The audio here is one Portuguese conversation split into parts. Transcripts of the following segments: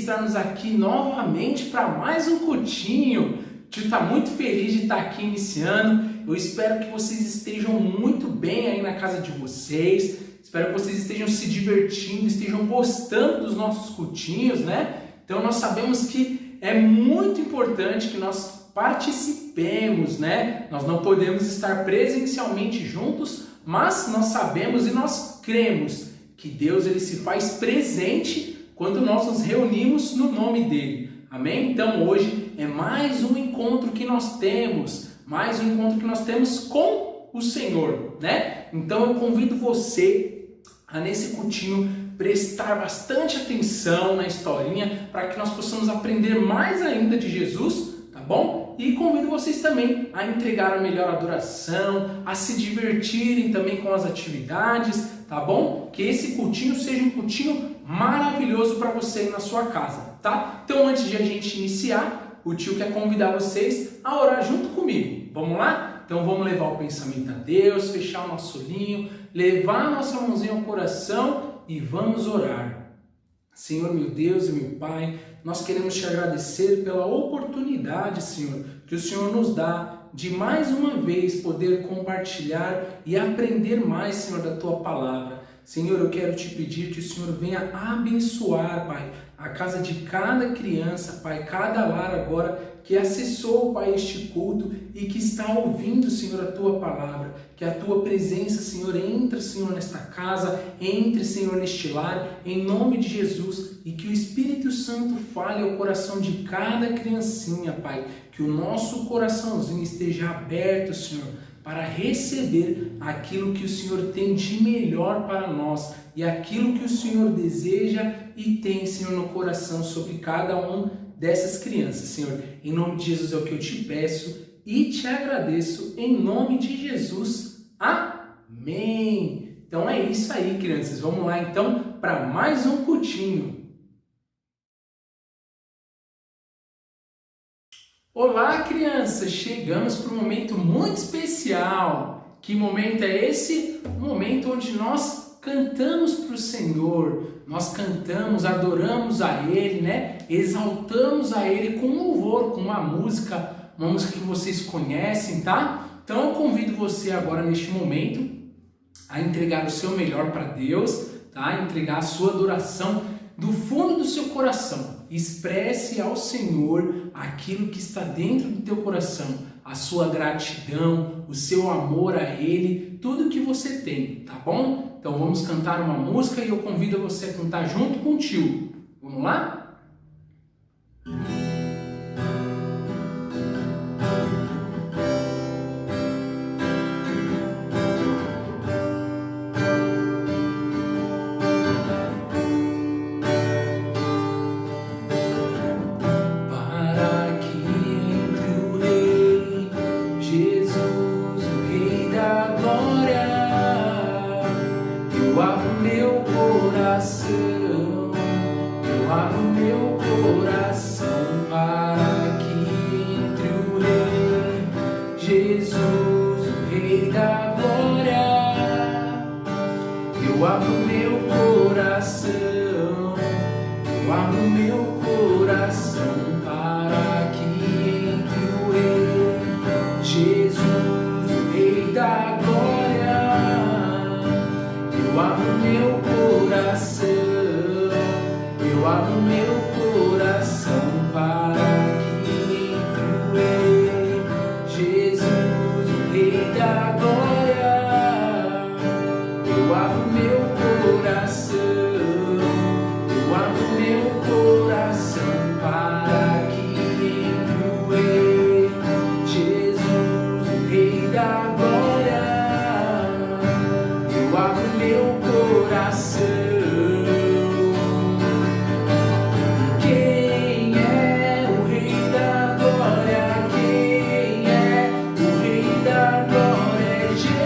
estarmos aqui novamente para mais um cultinho. O tio está muito feliz de estar aqui iniciando. Eu espero que vocês estejam muito bem aí na casa de vocês. Espero que vocês estejam se divertindo, estejam gostando dos nossos cultinhos, né? Então nós sabemos que é muito importante que nós participemos, né? Nós não podemos estar presencialmente juntos, mas nós sabemos e nós cremos que Deus ele se faz presente quando nós nos reunimos no nome dele. Amém? Então hoje é mais um encontro que nós temos, com o Senhor, né? Então eu convido você a nesse cultinho prestar bastante atenção na historinha para que nós possamos aprender mais ainda de Jesus, tá bom? E convido vocês também a entregar a melhor adoração, a se divertirem também com as atividades, tá bom? Que esse cultinho seja um cultinho maravilhoso para você aí na sua casa, tá? Então antes de a gente iniciar, o tio quer convidar vocês a orar junto comigo. Vamos lá? Então vamos levar o pensamento a Deus, fechar o nosso olhinho, levar a nossa mãozinha ao coração e vamos orar. Senhor, meu Deus e meu Pai, nós queremos te agradecer pela oportunidade, Senhor, que o Senhor nos dá de mais uma vez poder compartilhar e aprender mais, Senhor, da Tua Palavra. Senhor, eu quero te pedir que o Senhor venha abençoar, Pai, a casa de cada criança, Pai, cada lar agora que acessou, Pai, este culto e que está ouvindo, Senhor, a Tua Palavra. Que a Tua presença, Senhor, entre, Senhor, nesta casa, entre, Senhor, neste lar, em nome de Jesus, e que o Espírito Santo fale ao coração de cada criancinha, Pai, que o nosso coraçãozinho esteja aberto, Senhor, para receber aquilo que o Senhor tem de melhor para nós e aquilo que o Senhor deseja e tem, Senhor, no coração sobre cada um dessas crianças, Senhor. Em nome de Jesus é o que eu te peço e te agradeço, em nome de Jesus. Amém! Então é isso aí, crianças. Vamos lá, então, para mais um cultinho. Olá, crianças! Chegamos para um momento muito especial. Que momento é esse? Um momento onde nós cantamos para o Senhor. Nós cantamos, adoramos a Ele, né? Exaltamos a Ele com louvor, com uma música que vocês conhecem, tá? Então eu convido você agora neste momento a entregar o seu melhor para Deus, tá? Entregar a sua adoração do fundo do seu coração. Expresse ao Senhor aquilo que está dentro do teu coração, a sua gratidão, o seu amor a Ele, tudo que você tem, tá bom? Então vamos cantar uma música e eu convido você a cantar junto com o tio. Vamos lá? Glória, quem é o Rei da Glória?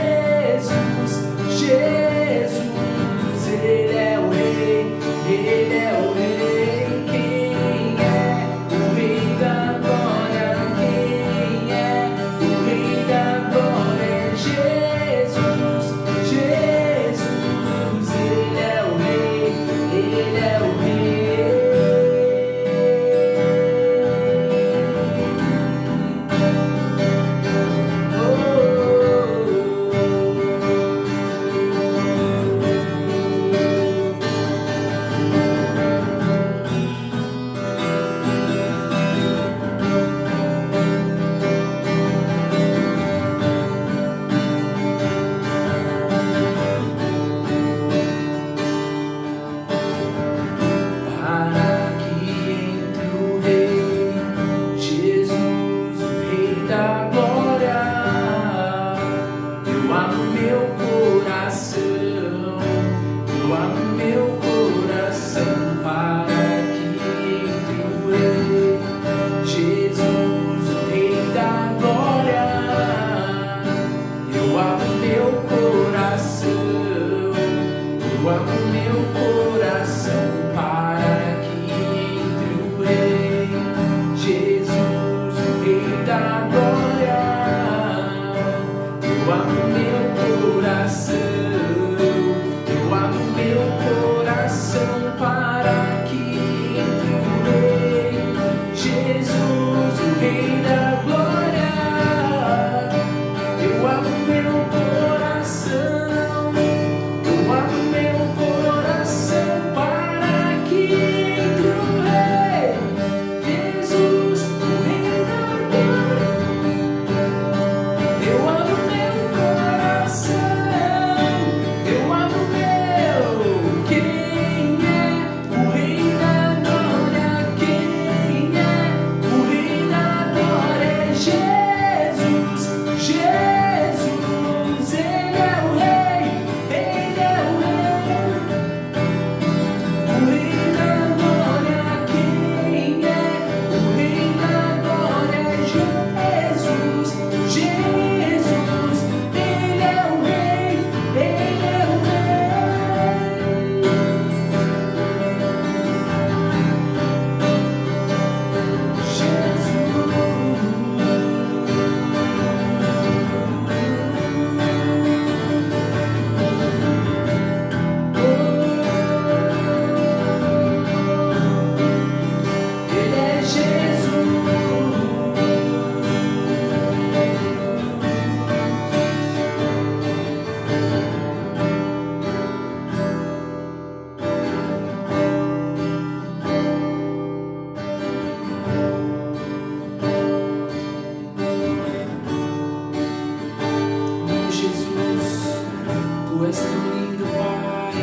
Tu és tão lindo, Pai.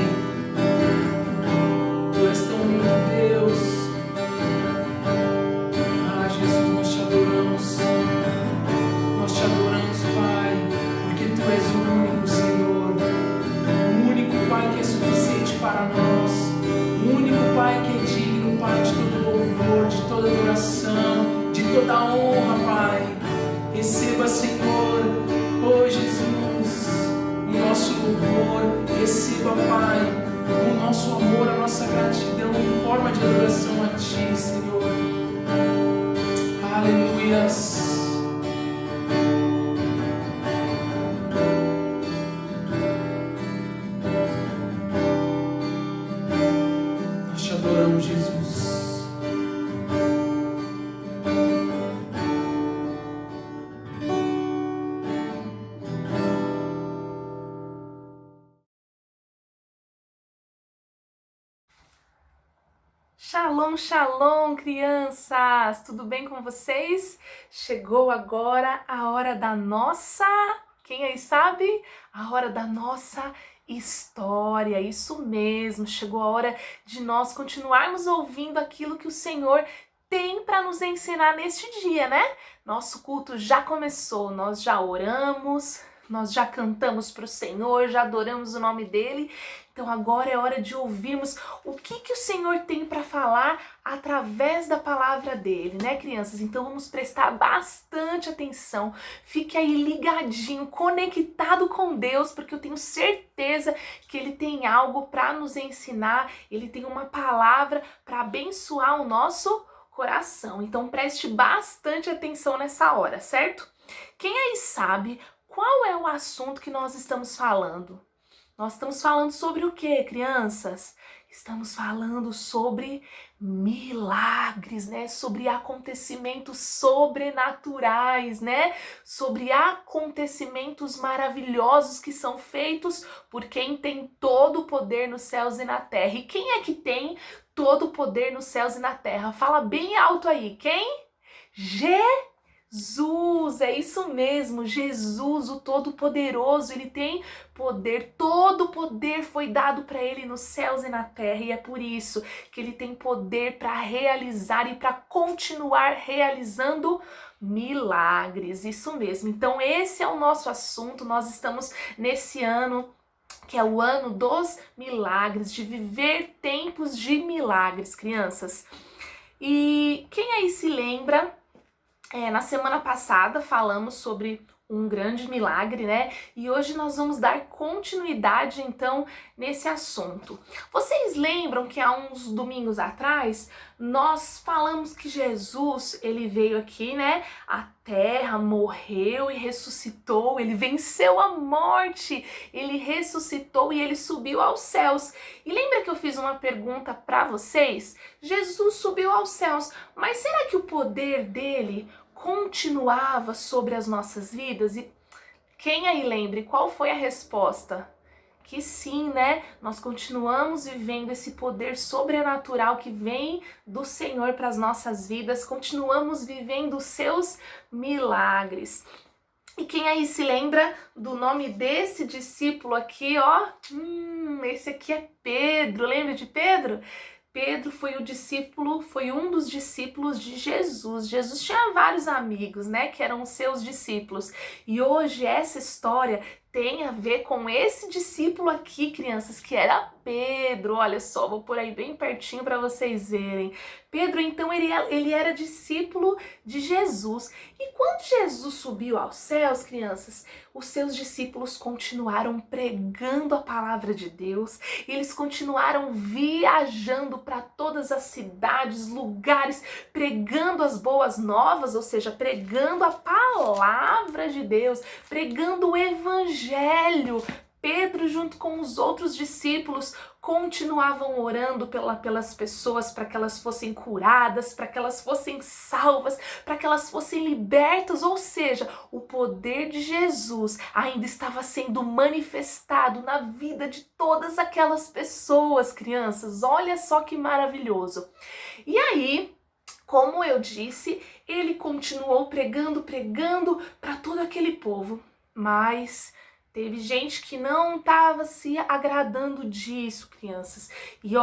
Tu és tão lindo, Deus. Ah, Jesus, nós te adoramos. Nós te adoramos, Pai, porque Tu és o único Senhor. O único Pai que é suficiente para nós. O único Pai que é digno, Pai, de todo louvor, de toda adoração, de toda honra, Pai. Receba, Senhor, oh Jesus, o nosso louvor. Receba, Pai, o nosso amor, a nossa gratidão em forma de adoração a Ti, Senhor. Aleluias. Nós te adoramos, Jesus. Shalom, shalom, crianças! Tudo bem com vocês? Chegou agora a hora da nossa... Quem aí sabe? A hora da nossa história. Isso mesmo, chegou a hora de nós continuarmos ouvindo aquilo que o Senhor tem para nos ensinar neste dia, né? Nosso culto já começou, nós já oramos, nós já cantamos para o Senhor, já adoramos o nome dele. Então agora é hora de ouvirmos o que o Senhor tem para falar através da palavra dele, né, crianças? Então vamos prestar bastante atenção. Fique aí ligadinho, conectado com Deus, porque eu tenho certeza que ele tem algo para nos ensinar, ele tem uma palavra para abençoar o nosso coração. Então preste bastante atenção nessa hora, certo? Quem aí sabe qual é o assunto que nós estamos falando? Nós estamos falando sobre o que, crianças? Estamos falando sobre milagres, né? Sobre acontecimentos sobrenaturais, né? Sobre acontecimentos maravilhosos que são feitos por quem tem todo o poder nos céus e na terra. E quem é que tem todo o poder nos céus e na terra? Fala bem alto aí. Quem? Jesus, é isso mesmo, Jesus, o Todo-Poderoso, ele tem poder, todo o poder foi dado para ele nos céus e na terra, e é por isso que ele tem poder para realizar e para continuar realizando milagres, isso mesmo. Então esse é o nosso assunto, nós estamos nesse ano que é o ano dos milagres, de viver tempos de milagres, crianças. E quem aí se lembra? Na semana passada falamos sobre um grande milagre, né? E hoje nós vamos dar continuidade, então, nesse assunto. Vocês lembram que há uns domingos atrás, nós falamos que Jesus, ele veio aqui, né? À terra, morreu e ressuscitou, ele venceu a morte, ele ressuscitou e ele subiu aos céus. E lembra que eu fiz uma pergunta para vocês? Jesus subiu aos céus, mas será que o poder dele continuava sobre as nossas vidas? E quem aí lembra qual foi a resposta? Que sim, né? Nós continuamos vivendo esse poder sobrenatural que vem do Senhor para as nossas vidas, continuamos vivendo os seus milagres. E quem aí se lembra do nome desse discípulo aqui, ó? Esse aqui é Pedro, lembra de Pedro? Pedro foi um dos discípulos de Jesus. Jesus tinha vários amigos, né, que eram os seus discípulos. E hoje essa história tem a ver com esse discípulo aqui, crianças, que era Pedro. Olha só, vou por aí bem pertinho para vocês verem. Pedro, então, ele era discípulo de Jesus. E quando Jesus subiu aos céus, crianças, os seus discípulos continuaram pregando a palavra de Deus. Eles continuaram viajando para todas as cidades, lugares, pregando as boas novas, ou seja, pregando a palavra de Deus, pregando o evangelho. Pedro, junto com os outros discípulos, continuavam orando pelas pessoas para que elas fossem curadas, para que elas fossem salvas, para que elas fossem libertas, ou seja, o poder de Jesus ainda estava sendo manifestado na vida de todas aquelas pessoas, crianças. Olha só que maravilhoso. E aí, como eu disse, ele continuou pregando para todo aquele povo, mas Teve gente que não estava se agradando disso, crianças. E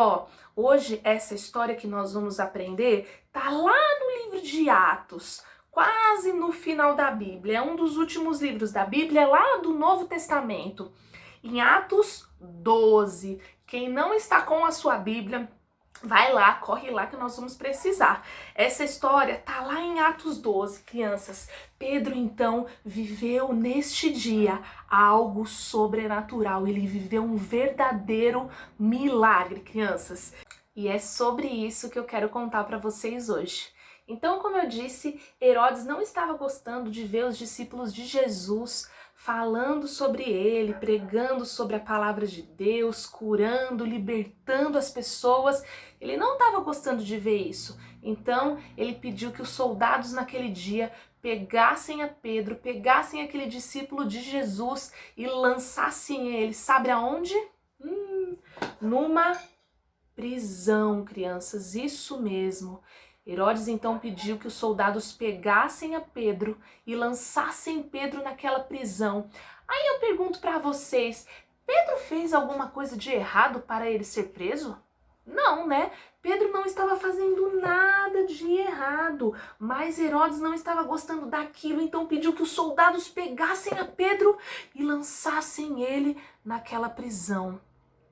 hoje essa história que nós vamos aprender tá lá no livro de Atos, quase no final da Bíblia. É um dos últimos livros da Bíblia, lá do Novo Testamento. Em Atos 12. Quem não está com a sua Bíblia, vai lá, corre lá que nós vamos precisar. Essa história tá lá em Atos 12, crianças. Pedro, então, viveu neste dia algo sobrenatural. Ele viveu um verdadeiro milagre, crianças. E é sobre isso que eu quero contar para vocês hoje. Então, como eu disse, Herodes não estava gostando de ver os discípulos de Jesus falando sobre ele, pregando sobre a palavra de Deus, curando, libertando as pessoas. Ele não estava gostando de ver isso. Então, ele pediu que os soldados naquele dia pegassem a Pedro, pegassem aquele discípulo de Jesus e lançassem ele, sabe aonde? Numa prisão, crianças, isso mesmo. Herodes então pediu que os soldados pegassem a Pedro e lançassem Pedro naquela prisão. Aí eu pergunto para vocês, Pedro fez alguma coisa de errado para ele ser preso? Não, né? Pedro não estava fazendo nada de errado, mas Herodes não estava gostando daquilo, então pediu que os soldados pegassem a Pedro e lançassem ele naquela prisão.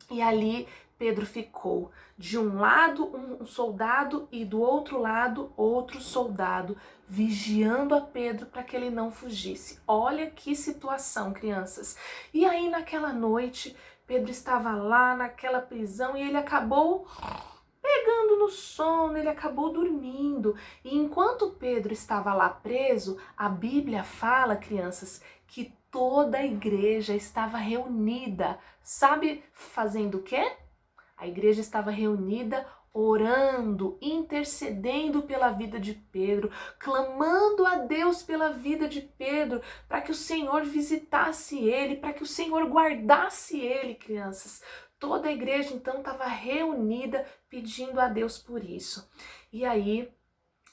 E ali Pedro ficou. De um lado um soldado e do outro lado outro soldado, vigiando a Pedro para que ele não fugisse. Olha que situação, crianças. E aí naquela noite, Pedro estava lá naquela prisão e ele acabou pegando no sono, ele acabou dormindo. E enquanto Pedro estava lá preso, a Bíblia fala, crianças, que toda a igreja estava reunida. Sabe fazendo o quê? A igreja estava reunida orando, intercedendo pela vida de Pedro, clamando a Deus pela vida de Pedro, para que o Senhor visitasse ele, para que o Senhor guardasse ele, crianças. Toda a igreja então estava reunida pedindo a Deus por isso. E aí,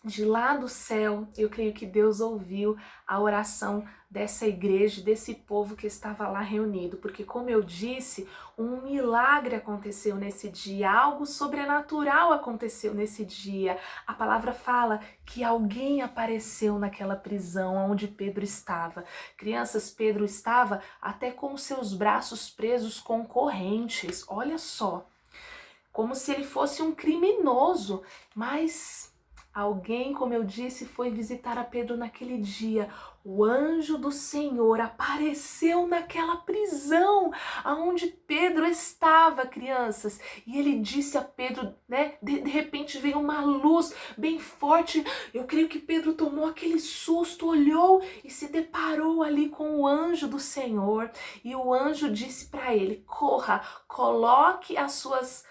de lá do céu, eu creio que Deus ouviu a oração dessa igreja, desse povo que estava lá reunido, porque como eu disse, um milagre aconteceu nesse dia, algo sobrenatural aconteceu nesse dia. A palavra fala que alguém apareceu naquela prisão onde Pedro estava. Crianças, Pedro estava até com os seus braços presos com correntes, olha só, como se ele fosse um criminoso, mas alguém, como eu disse, foi visitar a Pedro naquele dia. O anjo do Senhor apareceu naquela prisão aonde Pedro estava, crianças. E ele disse a Pedro, né? De repente veio uma luz bem forte. Eu creio que Pedro tomou aquele susto, olhou e se deparou ali com o anjo do Senhor. E o anjo disse para ele: corra, coloque as suas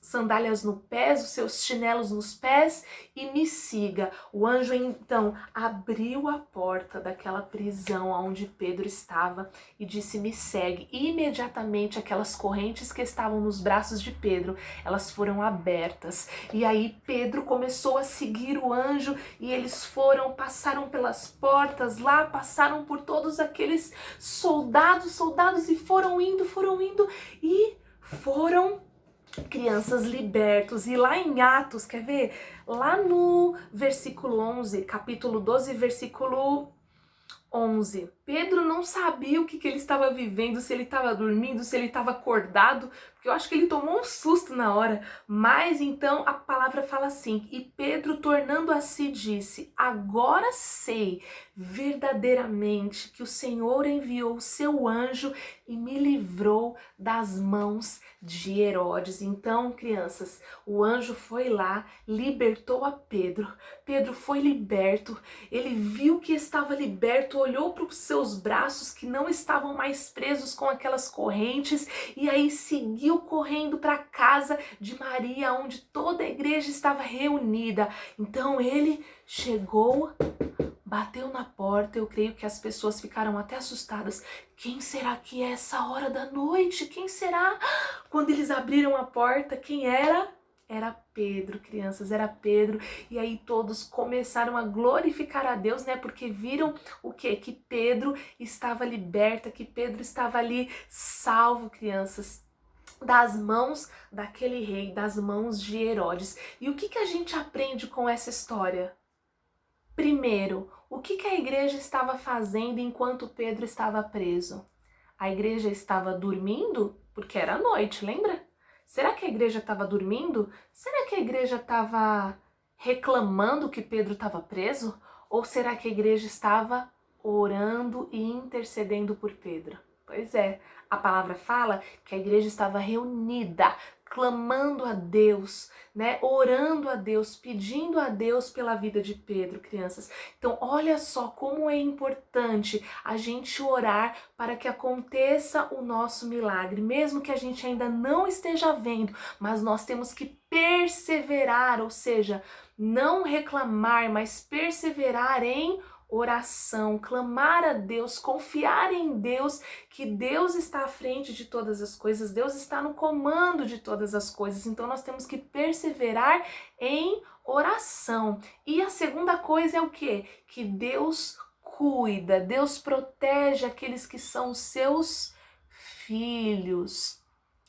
sandálias no pés, os seus chinelos nos pés e me siga. O anjo então abriu a porta daquela prisão onde Pedro estava e disse: me segue. E imediatamente aquelas correntes que estavam nos braços de Pedro, elas foram abertas. E aí Pedro começou a seguir o anjo e eles passaram pelas portas lá, passaram por todos aqueles soldados e foram indo e foram, crianças, libertos. E lá em Atos, quer ver? Lá no versículo 11, capítulo 12, versículo 11. Pedro não sabia o que ele estava vivendo, se ele estava dormindo, se ele estava acordado, porque eu acho que ele tomou um susto na hora. Mas então a palavra fala assim: e Pedro, tornando a si, disse: agora sei verdadeiramente que o Senhor enviou o seu anjo e me livrou das mãos de Herodes. Então, crianças, o anjo foi lá, libertou a Pedro. Pedro foi liberto, ele viu que estava liberto, olhou para os seus braços que não estavam mais presos com aquelas correntes e aí seguiu correndo para a casa de Maria, onde toda a igreja estava reunida. Então ele chegou, bateu na porta. Eu creio que as pessoas ficaram até assustadas. Quem será que é essa hora da noite? Quem será? Quando eles abriram a porta, quem era? Era Pedro, crianças, era Pedro. E aí todos começaram a glorificar a Deus, né? Porque viram o quê? Que Pedro estava liberta, que Pedro estava ali salvo, crianças, das mãos daquele rei, das mãos de Herodes. E o que que a gente aprende com essa história? Primeiro, o que que a igreja estava fazendo enquanto Pedro estava preso? A igreja estava dormindo? Porque era noite, lembra? Será que a igreja estava dormindo? Será que a igreja estava reclamando que Pedro estava preso? Ou será que a igreja estava orando e intercedendo por Pedro? Pois é, a palavra fala que a igreja estava reunida, clamando a Deus, né? Orando a Deus, pedindo a Deus pela vida de Pedro, crianças. Então, olha só como é importante a gente orar para que aconteça o nosso milagre, mesmo que a gente ainda não esteja vendo, mas nós temos que perseverar, ou seja, não reclamar, mas perseverar em oração, clamar a Deus, confiar em Deus, que Deus está à frente de todas as coisas, Deus está no comando de todas as coisas. Então nós temos que perseverar em oração. E a segunda coisa é o quê? Que Deus cuida, Deus protege aqueles que são seus filhos.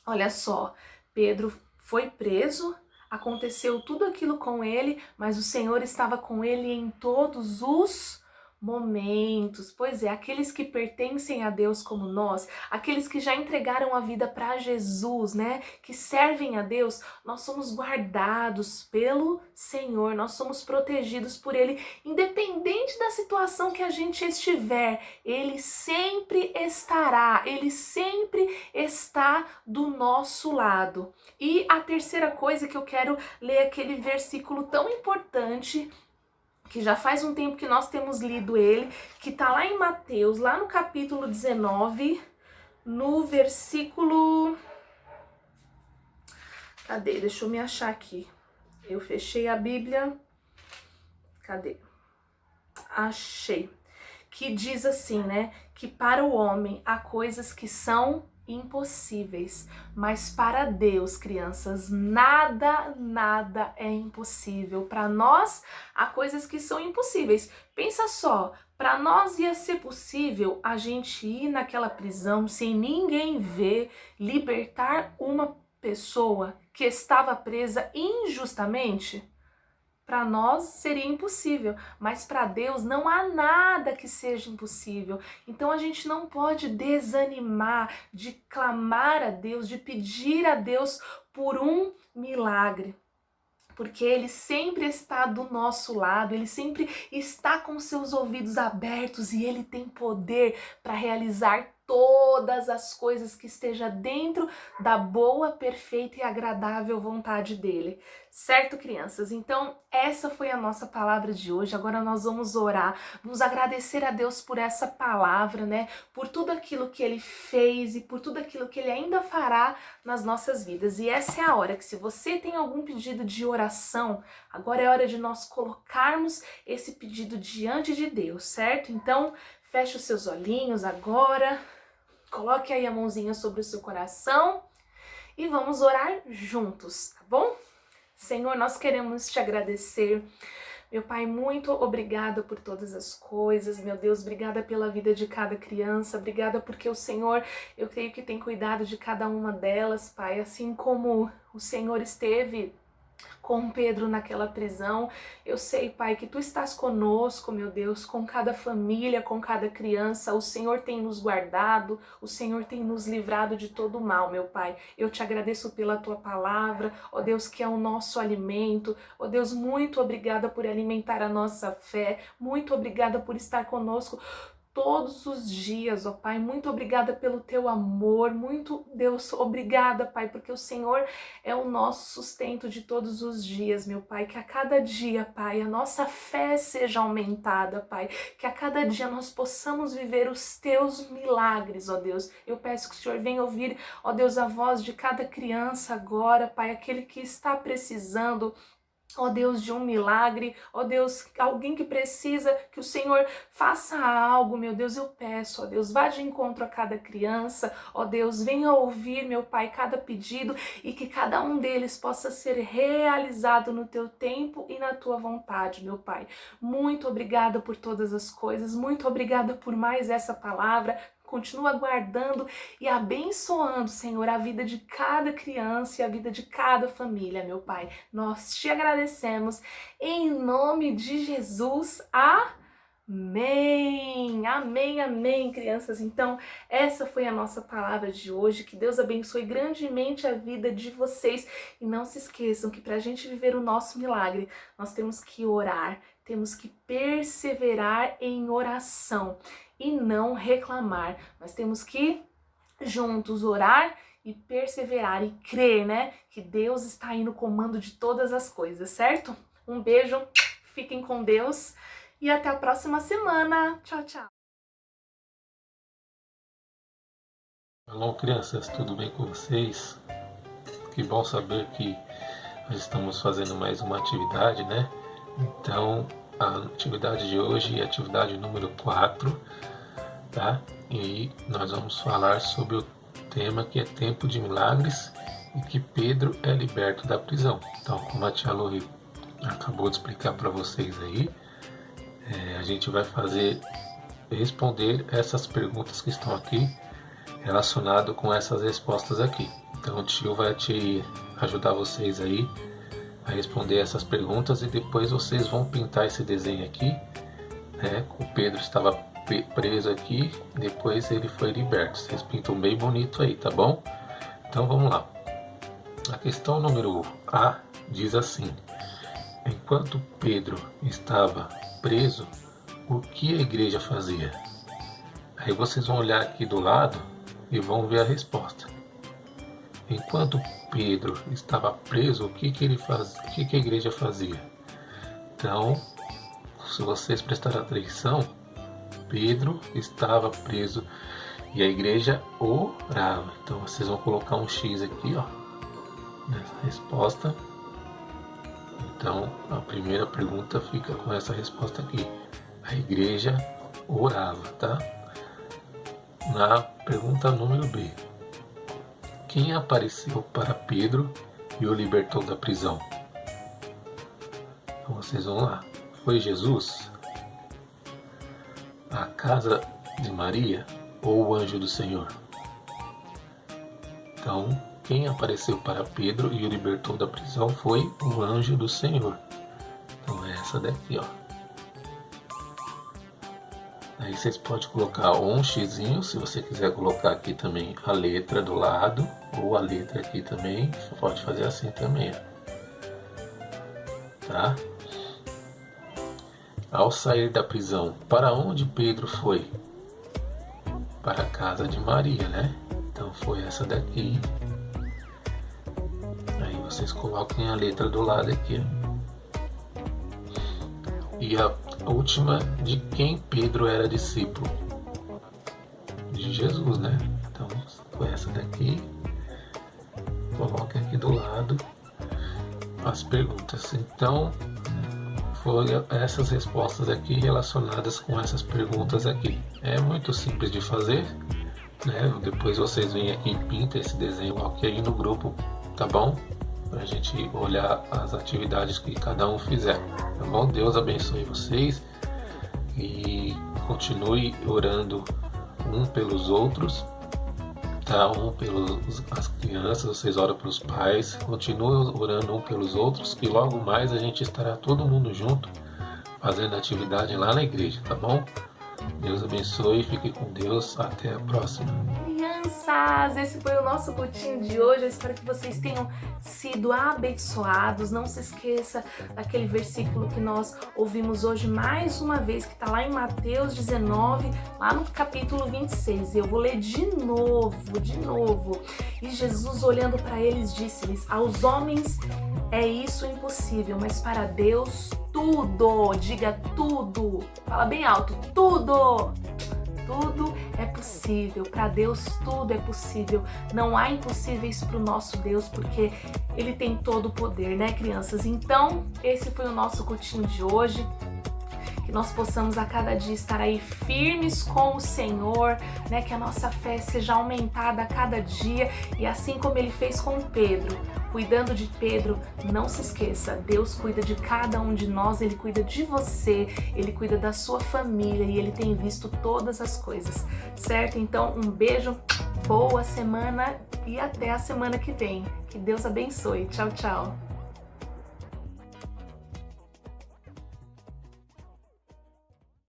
Olha só, Pedro foi preso, aconteceu tudo aquilo com ele, mas o Senhor estava com ele em todos os momentos. Pois é, aqueles que pertencem a Deus como nós, aqueles que já entregaram a vida para Jesus, né, que servem a Deus, nós somos guardados pelo Senhor, nós somos protegidos por Ele, independente da situação que a gente estiver, Ele sempre estará, Ele sempre está do nosso lado. E a terceira coisa que eu quero ler aquele versículo tão importante, que já faz um tempo que nós temos lido ele, que tá lá em Mateus, lá no capítulo 19, no versículo... Cadê? Deixa eu me achar aqui. Eu fechei a Bíblia. Cadê? Achei. Que diz assim, né? Que para o homem há coisas que são impossíveis, mas para Deus, crianças, nada é impossível. Para nós, há coisas que são impossíveis. Pensa só, para nós ia ser possível a gente ir naquela prisão sem ninguém ver, libertar uma pessoa que estava presa injustamente? Para nós seria impossível, mas para Deus não há nada que seja impossível. Então a gente não pode desanimar de clamar a Deus, de pedir a Deus por um milagre, porque Ele sempre está do nosso lado, Ele sempre está com seus ouvidos abertos e Ele tem poder para realizar todas as coisas que esteja dentro da boa, perfeita e agradável vontade dele. Certo, crianças? Então, essa foi a nossa palavra de hoje. Agora nós vamos orar, vamos agradecer a Deus por essa palavra, né? Por tudo aquilo que Ele fez e por tudo aquilo que Ele ainda fará nas nossas vidas. E essa é a hora que, se você tem algum pedido de oração, agora é hora de nós colocarmos esse pedido diante de Deus, certo? Então, feche os seus olhinhos agora, coloque aí a mãozinha sobre o seu coração e vamos orar juntos, tá bom? Senhor, nós queremos te agradecer. Meu Pai, muito obrigada por todas as coisas. Meu Deus, obrigada pela vida de cada criança. Obrigada porque o Senhor, eu creio que tem cuidado de cada uma delas, Pai. Assim como o Senhor esteve com Pedro naquela prisão, eu sei, Pai, que Tu estás conosco, meu Deus, com cada família, com cada criança. O Senhor tem nos guardado, o Senhor tem nos livrado de todo o mal, meu Pai. Eu te agradeço pela Tua palavra, ó Deus, que é o nosso alimento. Ó Deus, muito obrigada por alimentar a nossa fé, muito obrigada por estar conosco todos os dias, ó Pai. Muito obrigada pelo Teu amor, muito, Deus, obrigada, Pai, porque o Senhor é o nosso sustento de todos os dias, meu Pai. Que a cada dia, Pai, a nossa fé seja aumentada, Pai. Que a cada dia nós possamos viver os Teus milagres, ó Deus. Eu peço que o Senhor venha ouvir, ó Deus, a voz de cada criança agora, Pai, aquele que está precisando ó Deus, de um milagre, ó Deus, alguém que precisa que o Senhor faça algo, meu Deus, eu peço, ó Deus, vá de encontro a cada criança, ó Deus, venha ouvir, meu Pai, cada pedido e que cada um deles possa ser realizado no teu tempo e na tua vontade, meu Pai. Muito obrigada por todas as coisas, muito obrigada por mais essa palavra. Continua guardando e abençoando, Senhor, a vida de cada criança e a vida de cada família, meu Pai. Nós te agradecemos em nome de Jesus. Amém. Amém, amém, crianças. Então, essa foi a nossa palavra de hoje. Que Deus abençoe grandemente a vida de vocês. E não se esqueçam que para a gente viver o nosso milagre, nós temos que orar, temos que perseverar em oração e não reclamar. Nós temos que juntos orar e perseverar e crer, né? Que Deus está aí no comando de todas as coisas, certo? Um beijo, fiquem com Deus e até a próxima semana. Tchau, tchau. Alô, crianças, tudo bem com vocês? Que bom saber que nós estamos fazendo mais uma atividade, né? Então, a atividade de hoje é a atividade número 4, tá? E nós vamos falar sobre o tema que é tempo de milagres e que Pedro é liberto da prisão. Então, como a tia Lori acabou de explicar para vocês aí, a gente vai responder essas perguntas que estão aqui relacionado com essas respostas aqui. Então o tio vai te ajudar vocês aí a responder essas perguntas e depois vocês vão pintar esse desenho aqui, né? O Pedro estava preso aqui, depois ele foi liberto. Vocês pintam bem bonito aí, tá bom? Então vamos lá. A questão número A diz assim: enquanto Pedro estava preso, o que a igreja fazia? Aí vocês vão olhar aqui do lado e vão ver a resposta. Enquanto Pedro estava preso, o que a igreja fazia? Então, se vocês prestarem atenção, Pedro estava preso e a igreja orava. Então vocês vão colocar um X aqui, ó, nessa resposta. Então a primeira pergunta fica com essa resposta aqui: a igreja orava, tá? Na pergunta número B: quem apareceu para Pedro e o libertou da prisão? Então vocês vão lá. Foi Jesus? A casa de Maria ou o anjo do Senhor? Então, quem apareceu para Pedro e o libertou da prisão foi o anjo do Senhor. Então é essa daqui, ó. Aí vocês podem colocar um xizinho, se você quiser colocar aqui também a letra do lado, ou a letra aqui também, você pode fazer assim também, ó. Tá? Ao sair da prisão, para onde Pedro foi? Para a casa de Maria, né? Então foi essa daqui. Aí vocês coloquem a letra do lado aqui, ó. E a última, de quem Pedro era discípulo? De Jesus, né? Então foi essa daqui. Coloque aqui do lado as perguntas. Então foram essas respostas aqui relacionadas com essas perguntas aqui. É muito simples de fazer, né? Depois vocês vêm aqui e pintam esse desenho aqui no grupo, tá bom? Pra gente olhar as atividades que cada um fizer, tá bom? Deus abençoe vocês e continue orando um pelos outros, tá? As crianças, vocês oram pelos pais, continuem orando um pelos outros, que logo mais a gente estará todo mundo junto fazendo atividade lá na igreja, tá bom? Deus abençoe, fique com Deus, até a próxima. Crianças, esse foi o nosso cultinho de hoje. Eu espero que vocês tenham sido abençoados. Não se esqueça daquele versículo que nós ouvimos hoje mais uma vez, que está lá em Mateus 19, lá no capítulo 26. Eu vou ler de novo. E Jesus, olhando para eles, disse-lhes: aos homens é isso impossível, mas para Deus tudo, diga tudo, fala bem alto, tudo tudo é possível. Para Deus tudo é possível. Não há impossíveis para o nosso Deus, porque Ele tem todo o poder, né, crianças? Então, esse foi o nosso cultinho de hoje. Que nós possamos a cada dia estar aí firmes com o Senhor, né? Que a nossa fé seja aumentada a cada dia, e assim como Ele fez com Pedro, cuidando de Pedro, não se esqueça, Deus cuida de cada um de nós, Ele cuida de você, Ele cuida da sua família e Ele tem visto todas as coisas, certo? Então, um beijo, boa semana e até a semana que vem. Que Deus abençoe. Tchau, tchau.